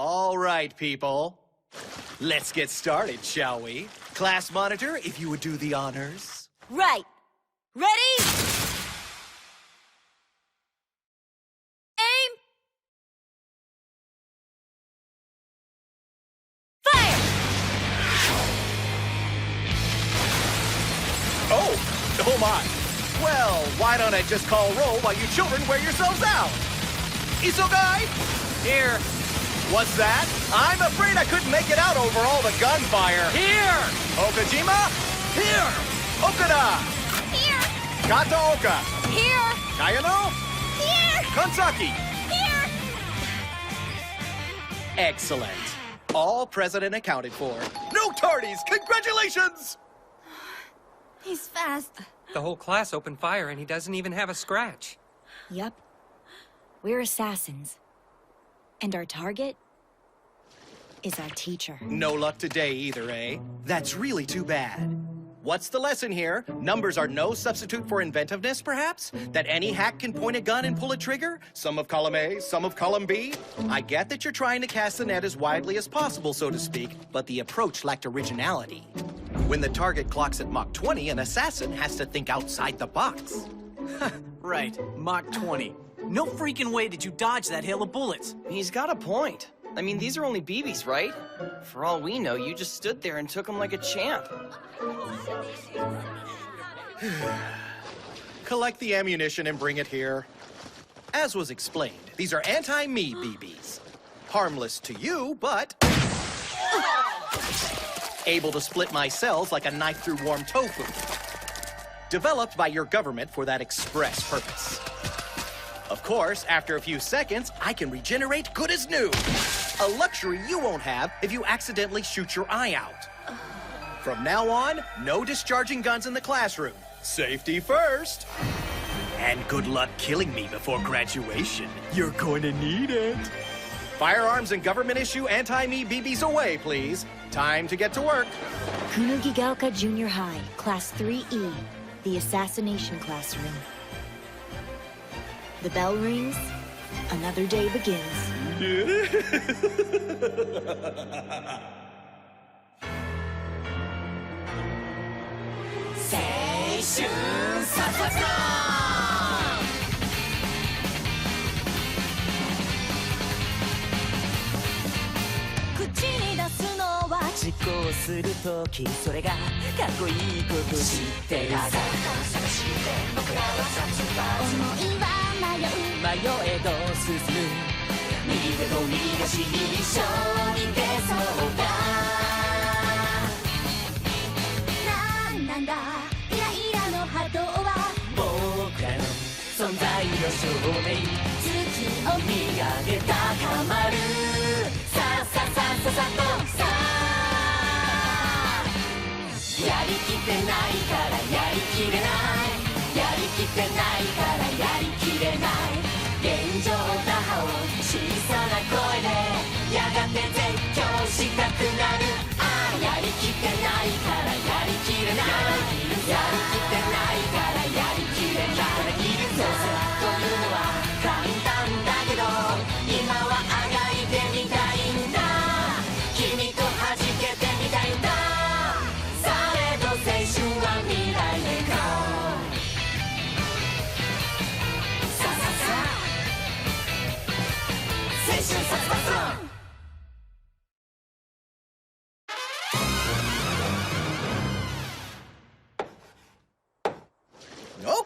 All right, people. Let's get started, shall we? Class monitor, if you would do the honors. Right. Ready? Aim! Fire! Oh my. Well, why don't I just call roll while you children wear yourselves out? Isogai? Here. What's that? I'm afraid I couldn't make it out over all the gunfire. Here! Okajima? Here! Okada! Here! Kataoka! Here! Kayano? Here! Kansaki! Here! Excellent. All present and accounted for. No tardies! Congratulations! He's fast. The whole class opened fire and he doesn't even have a scratch. Yup. We're assassins. And our target is our teacher. No luck today either, eh? That's really too bad. What's the lesson here? Numbers are no substitute for inventiveness, perhaps? That any hack can point a gun and pull a trigger? Some of column A, some of column B? I get that you're trying to cast the net as widely as possible, so to speak, but the approach lacked originality. When the target clocks at Mach 20, an assassin has to think outside the box. Right, Mach 20. No freaking way did you dodge that hail of bullets. He's got a point. I mean, these are only BBs, right? For all we know, you just stood there and took them like a champ. Collect the ammunition and bring it here. As was explained, these are anti-me BBs. Harmless to you, but able to split my cells like a knife through warm tofu. Developed by your government for that express purpose. Of course, after a few seconds, I can regenerate good as new. A luxury you won't have if you accidentally shoot your eye out. From now on, no discharging guns in the classroom. Safety first. And good luck killing me before graduation. You're going to need it. Firearms and government-issue anti-me BBs away, please. Time to get to work. Kunugigaoka Junior High, Class 3E, the Assassination Classroom. The bell rings, another day begins.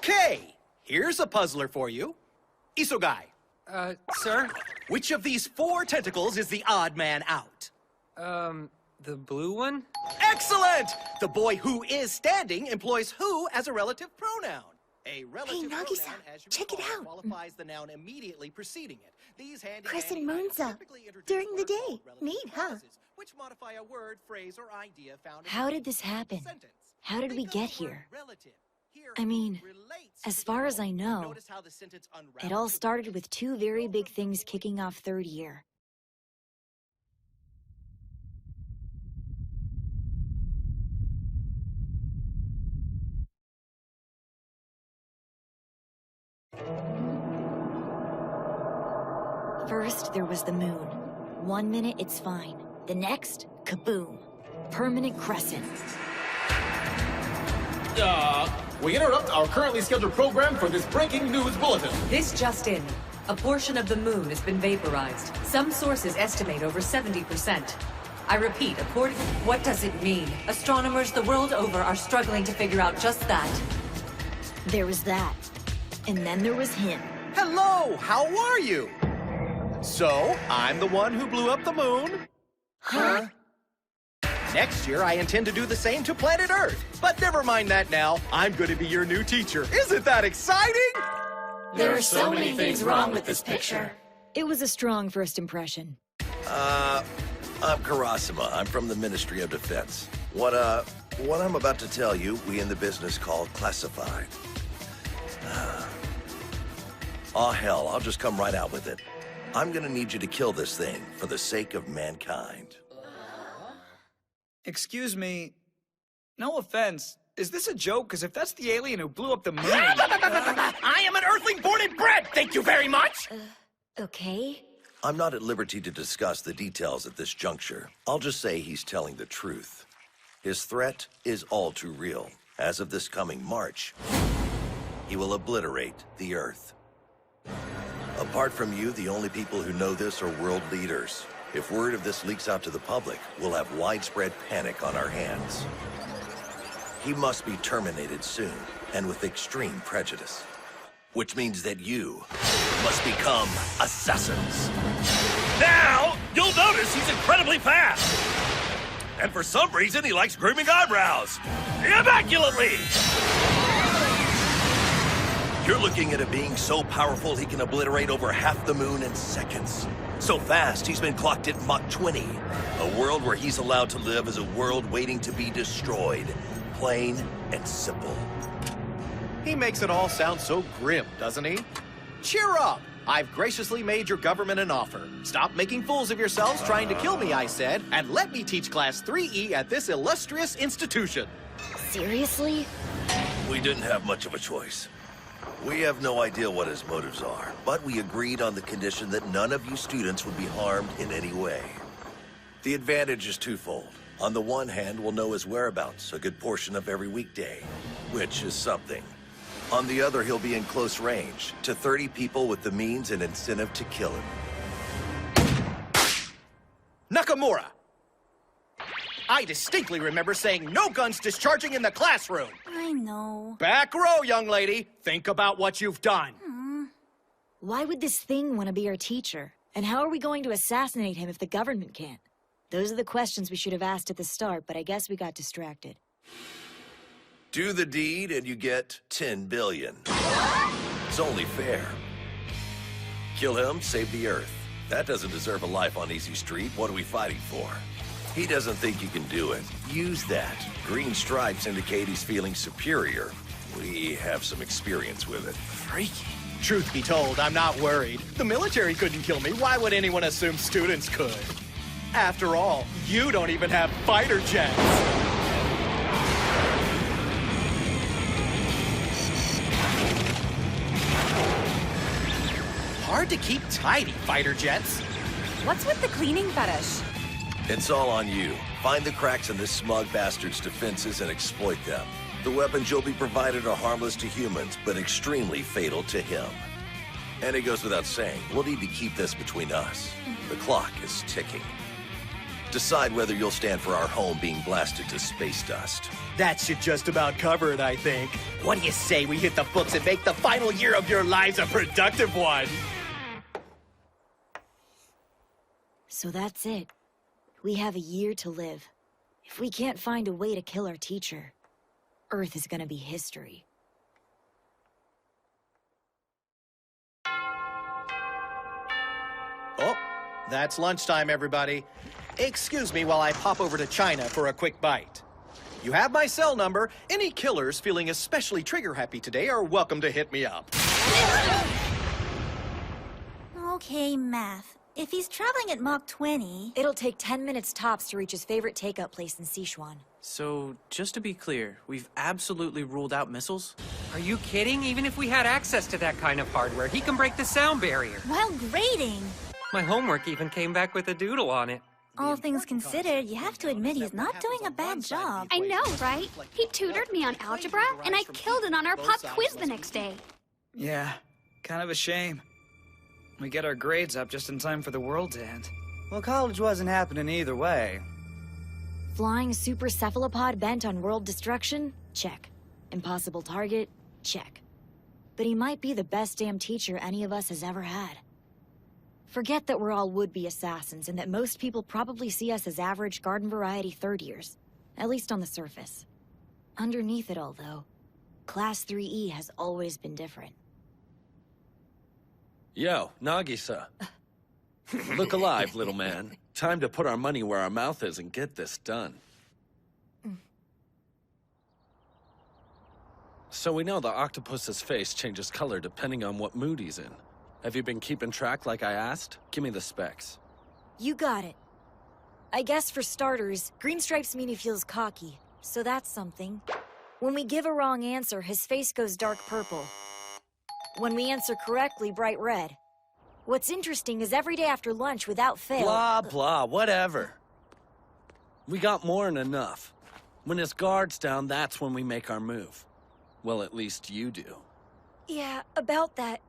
Okay, here's a puzzler for you. Isogai, Sir? which of these 4 tentacles is the odd man out? The blue one? Excellent! The boy who is standing employs who as a relative pronoun. A relative Nagi-san, pronoun, as you check it recall, out. qualifies the noun immediately preceding it. These handy Crescent dandy moons items up typically introduce during the words day. called relative Neat, huh? clauses, which modify a word, phrase, or idea found in How a did this happen? sentence. How did we Think of get the word here? relative. Here, I mean, relates as to far the as I whole. know, Notice how the sentence It unravels all with the started words. with 2 very big things kicking off third year. First, there was the moon. 1 minute, it's fine. The next, kaboom. Permanent crescent. We interrupt our currently scheduled program for this breaking news bulletin. This just in. A portion of the moon has been vaporized. Some sources estimate over 70%. I repeat, according... What does it mean? Astronomers the world over are struggling to figure out just that. There was that. And then there was him. Hello, how are you? So, I'm the one who blew up the moon. Huh? Next year, I intend to do the same to planet Earth. But never mind that now. I'm going to be your new teacher. Isn't that exciting? There are so many things wrong with this picture. It was a strong first impression. I'm Karasima. I'm from the Ministry of Defense. What I'm about to tell you, we in the business call classified. Aw, hell, I'll just come right out with it. I'm gonna need you to kill this thing for the sake of mankind. Excuse me. No offense. Is this a joke? Because if that's the alien who blew up the moon... I am an Earthling born and bred, thank you very much! Okay. I'm not at liberty to discuss the details at this juncture. I'll just say he's telling the truth. His threat is all too real. As of this coming March, he will obliterate the Earth. Apart from you, the only people who know this are world leaders. If word of this leaks out to the public, we'll have widespread panic on our hands. He must be terminated soon, and with extreme prejudice. Which means that you must become assassins. Now, you'll notice he's incredibly fast. And for some reason, he likes grooming eyebrows. Immaculately! You're looking at a being so powerful he can obliterate over half the moon in seconds. So fast, he's been clocked at Mach 20. A world where he's allowed to live is a world waiting to be destroyed. Plain and simple. He makes it all sound so grim, doesn't he? Cheer up! I've graciously made your government an offer. Stop making fools of yourselves trying to kill me, I said, and let me teach Class 3E at this illustrious institution. Seriously? We didn't have much of a choice. We have no idea what his motives are, but we agreed on the condition that none of you students would be harmed in any way. The advantage is twofold. On the one hand, we'll know his whereabouts a good portion of every weekday, which is something. On the other, he'll be in close range to 30 people with the means and incentive to kill him. Nakamura! I distinctly remember saying no guns discharging in the classroom. I know. Back row, young lady. Think about what you've done. Why would this thing want to be our teacher? And how are we going to assassinate him if the government can't? Those are the questions we should have asked at the start, but I guess we got distracted. Do the deed and you get 10 billion. It's only fair. Kill him, save the Earth. That doesn't deserve a life on Easy Street. What are we fighting for? He doesn't think you can do it. Use that. Green stripes indicate he's feeling superior. We have some experience with it. Freaky. Truth be told, I'm not worried. The military couldn't kill me. Why would anyone assume students could? After all, you don't even have fighter jets. Hard to keep tidy, fighter jets. What's with the cleaning fetish? It's all on you. Find the cracks in this smug bastard's defenses and exploit them. The weapons you'll be provided are harmless to humans, but extremely fatal to him. And it goes without saying, we'll need to keep this between us. The clock is ticking. Decide whether you'll stand for our home being blasted to space dust. That should just about cover it, I think. What do you say we hit the books and make the final year of your lives a productive one? So that's it. We have a year to live. If we can't find a way to kill our teacher, Earth is gonna be history. Oh, that's lunchtime, everybody. Excuse me while I pop over to China for a quick bite. You have my cell number. Any killers feeling especially trigger-happy today are welcome to hit me up. Okay, math. If he's traveling at Mach 20... It'll take 10 minutes tops to reach his favorite takeout place in Sichuan. So, just to be clear, we've absolutely ruled out missiles? Are you kidding? Even if we had access to that kind of hardware, he can break the sound barrier. While grading. My homework even came back with a doodle on it. All things considered, you have to admit he's not doing a bad job. I know, right? He tutored me on algebra, and I killed it on our pop quiz the next day. Yeah, kind of a shame. We get our grades up just in time for the world to end. Well, college wasn't happening either way. Flying super cephalopod bent on world destruction? Check. Impossible target? Check. But he might be the best damn teacher any of us has ever had. Forget that we're all would-be assassins and that most people probably see us as average garden-variety third-years. At least on the surface. Underneath it all, though, Class 3E has always been different. Yo, Nagisa. Look alive, little man. Time to put our money where our mouth is and get this done. So we know the octopus's face changes color depending on what mood he's in. Have you been keeping track like I asked? Give me the specs. You got it. I guess for starters, green stripes mean he feels cocky, so that's something. When we give a wrong answer, his face goes dark purple. When we answer correctly, bright red. What's interesting is every day after lunch, without fail... Blah, blah, whatever. We got more than enough. When his guard's down, that's when we make our move. Well, at least you do. Yeah, about that,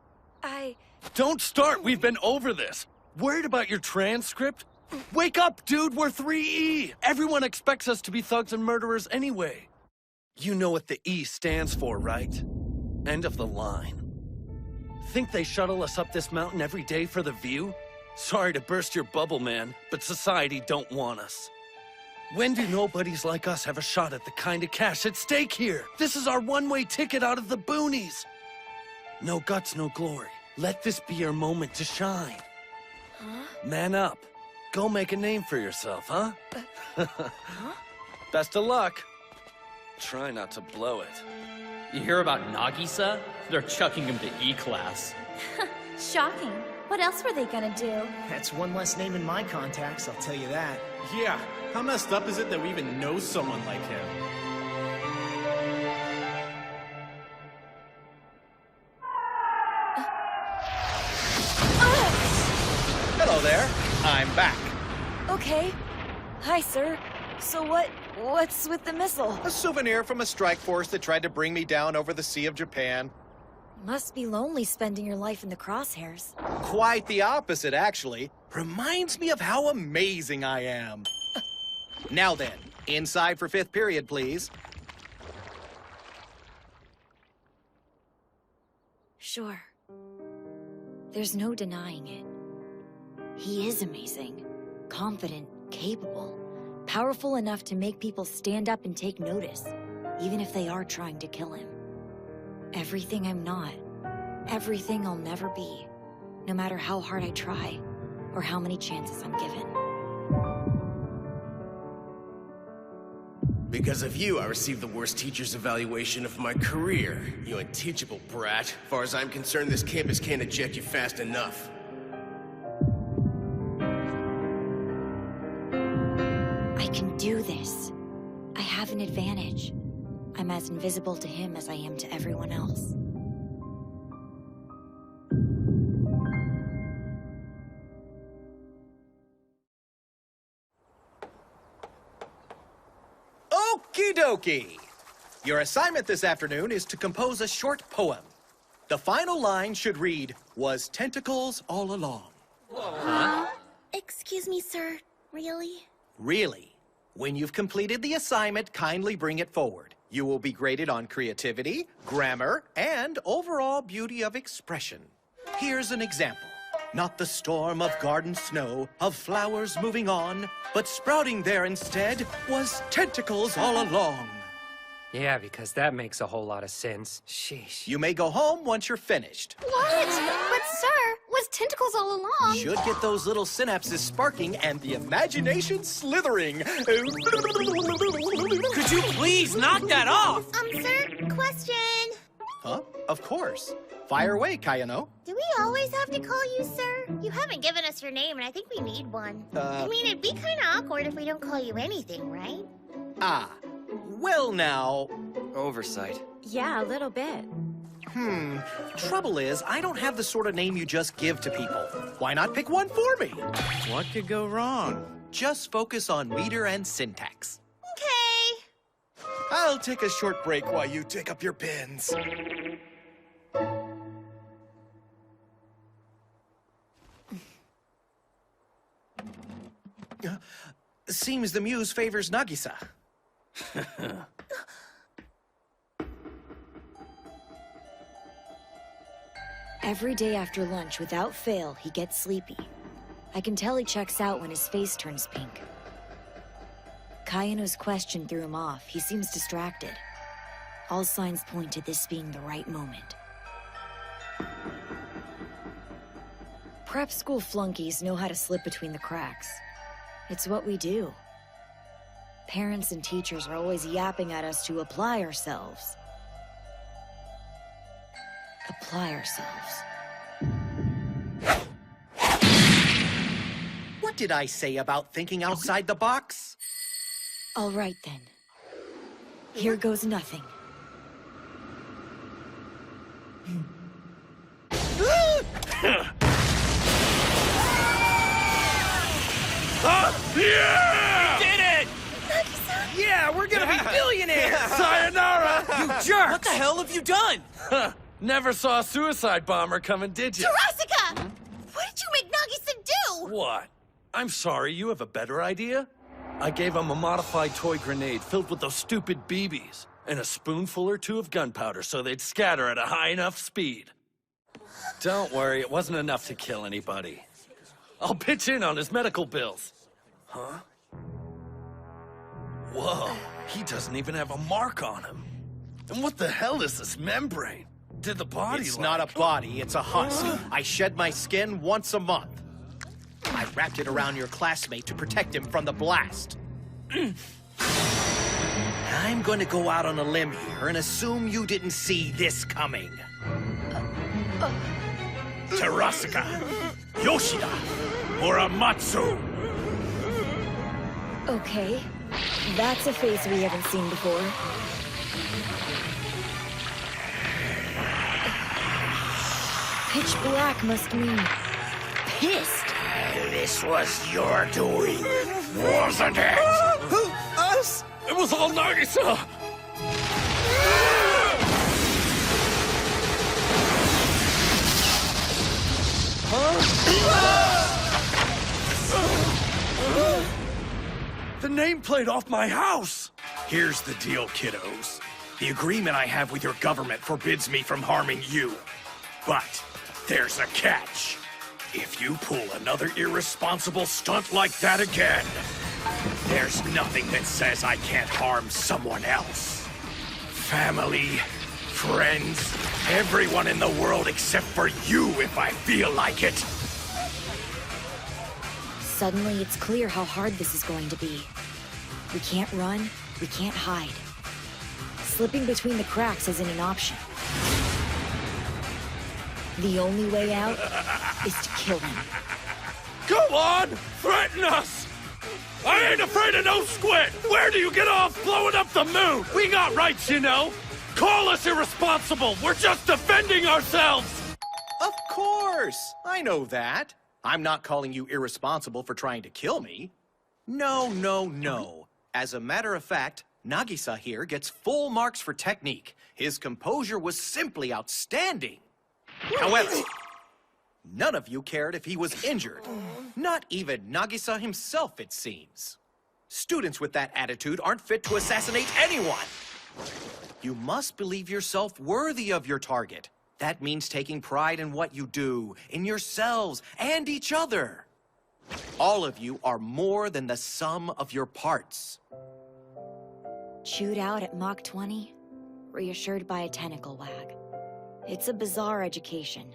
Don't start! We've been over this! Worried about your transcript? Wake up, dude! We're 3E! Everyone expects us to be thugs and murderers anyway. You know what the E stands for, right? End of the line. Think they shuttle us up this mountain every day for the view? Sorry to burst your bubble, man, but society don't want us. When do nobodies like us have a shot at the kind of cash at stake here? This is our one-way ticket out of the boonies. No guts, no glory. Let this be your moment to shine. Huh? Man up. Go make a name for yourself, huh? Best of luck. Try not to blow it. You hear about Nagisa? They're chucking him to E-class. Shocking. What else were they gonna do? That's one less name in my contacts, I'll tell you that. Yeah, how messed up is it that we even know someone like him? Hello there. I'm back. Okay. Hi, sir. So what's with the missile? A souvenir from a strike force that tried to bring me down over the Sea of Japan. Must be lonely spending your life in the crosshairs. Quite the opposite, actually. Reminds me of how amazing I am. Now then, inside for 5th period, please. Sure. There's no denying it. He is amazing. Confident, capable. Powerful enough to make people stand up and take notice, even if they are trying to kill him. Everything I'm not. Everything I'll never be. No matter how hard I try, or how many chances I'm given. Because of you, I received the worst teacher's evaluation of my career. You unteachable brat. As far as I'm concerned, this campus can't eject you fast enough. I can do this. I have an advantage. I'm as invisible to him as I am to everyone else. Okie dokie! Your assignment this afternoon is to compose a short poem. The final line should read, "Was tentacles all along." Excuse me, sir. Really? Really. When you've completed the assignment, kindly bring it forward. You will be graded on creativity, grammar, and overall beauty of expression. Here's an example. Not the storm of garden snow, of flowers moving on, but sprouting there instead was tentacles all along. Yeah, because that makes a whole lot of sense. Sheesh. You may go home once you're finished. What? But sir, was tentacles all along? Should get those little synapses sparking and the imagination slithering. Could you please knock that off? Sir, question. Huh? Of course. Fire away, Kayano. Do we always have to call you sir? You haven't given us your name, and I think we need one. I mean, it'd be kind of awkward if we don't call you anything, right? Ah. Well, now... Oversight. Yeah, a little bit. Trouble is, I don't have the sort of name you just give to people. Why not pick one for me? What could go wrong? Just focus on meter and syntax. Okay. I'll take a short break while you take up your pens. Seems the muse favors Nagisa. Every day after lunch, without fail, he gets sleepy. I can tell he checks out when his face turns pink. Kayano's question threw him off. He seems distracted. All signs point to this being the right moment. Prep school flunkies know how to slip between the cracks. It's what we do. Parents and teachers are always yapping at us to apply ourselves. Apply ourselves. What did I say about thinking outside the box? All right, then. Here goes nothing. Yeah! We did it! Yeah, we're gonna be billionaires! Sayonara! You jerks! What the hell have you done? Never saw a suicide bomber coming, did you? Tarasika! What did you make Nagisa do? What? I'm sorry, you have a better idea? I gave him a modified toy grenade filled with those stupid BBs, and a spoonful or two of gunpowder so they'd scatter at a high enough speed. Don't worry, it wasn't enough to kill anybody. I'll pitch in on his medical bills. Huh? Whoa, he doesn't even have a mark on him. And what the hell is this membrane? Did the body It's not a body, it's a husk. I shed my skin once a month. I wrapped it around your classmate to protect him from the blast. I'm going to go out on a limb here and assume you didn't see this coming. Tarasika, Yoshida, Muramatsu. Okay. That's a face we haven't seen before. Pitch black must mean pissed. This was your doing, wasn't it? Who? Us? It was all Nagisa! The nameplate off my house! Here's the deal, kiddos. The agreement I have with your government forbids me from harming you. But there's a catch. If you pull another irresponsible stunt like that again, there's nothing that says I can't harm someone else. Family, friends, everyone in the world except for you if I feel like it. Suddenly, it's clear how hard this is going to be. We can't run, we can't hide. Slipping between the cracks isn't an option. The only way out is to kill him. Go on! Threaten us! I ain't afraid of no squid! Where do you get off blowing up the moon? We got rights, you know! Call us irresponsible! We're just defending ourselves! Of course! I know that. I'm not calling you irresponsible for trying to kill me. No, no, no. As a matter of fact, Nagisa here gets full marks for technique. His composure was simply outstanding. However, none of you cared if he was injured. Not even Nagisa himself, it seems. Students with that attitude aren't fit to assassinate anyone. You must believe yourself worthy of your target. That means taking pride in what you do, in yourselves, and each other. All of you are more than the sum of your parts. Chewed out at Mach 20, reassured by a tentacle wag. It's a bizarre education,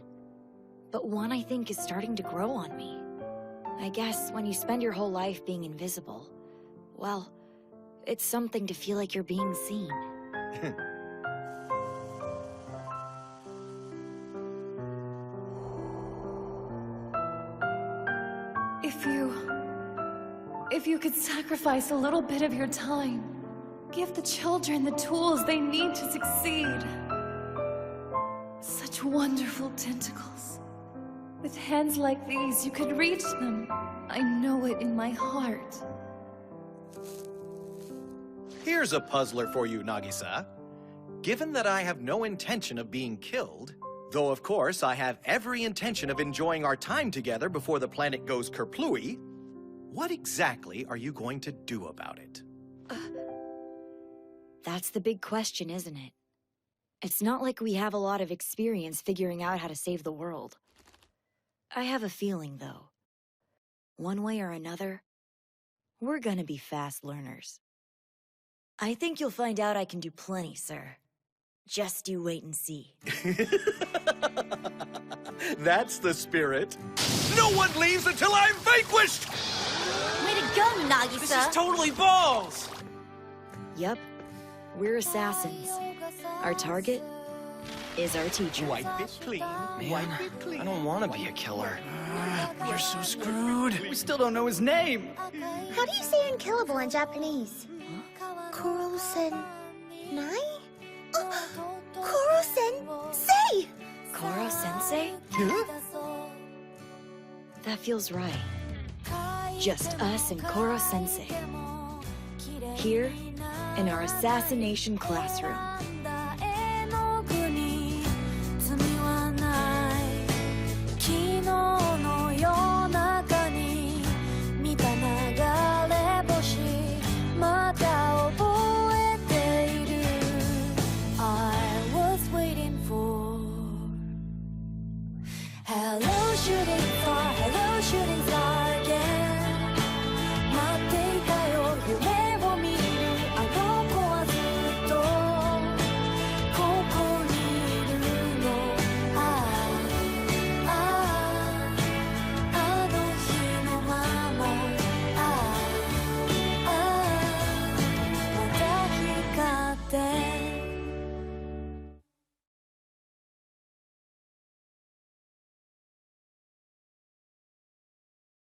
but one I think is starting to grow on me. I guess when you spend your whole life being invisible, well, it's something to feel like you're being seen. If you could sacrifice a little bit of your time, give the children the tools they need to succeed. Such wonderful tentacles. With hands like these, you could reach them. I know it in my heart. Here's a puzzler for you, Nagisa. Given that I have no intention of being killed, though of course I have every intention of enjoying our time together before the planet goes kerplooey, what exactly are you going to do about it? That's the big question, isn't it? It's not like we have a lot of experience figuring out how to save the world. I have a feeling, though. One way or another, we're gonna be fast learners. I think you'll find out I can do plenty, sir. Just you wait and see. That's the spirit. No one leaves until I'm vanquished! Way to go, Nagisa! This is totally balls! Yep, we're assassins. Our target is our teacher. Wipe it clean. Man, I don't want to be a killer. We're so screwed. We still don't know his name. How do you say unkillable in Japanese? Koro-sen... Nai? Koro-sensei! Koro-sensei? That feels right. Just us and Koro-sensei. Here, in our Assassination Classroom.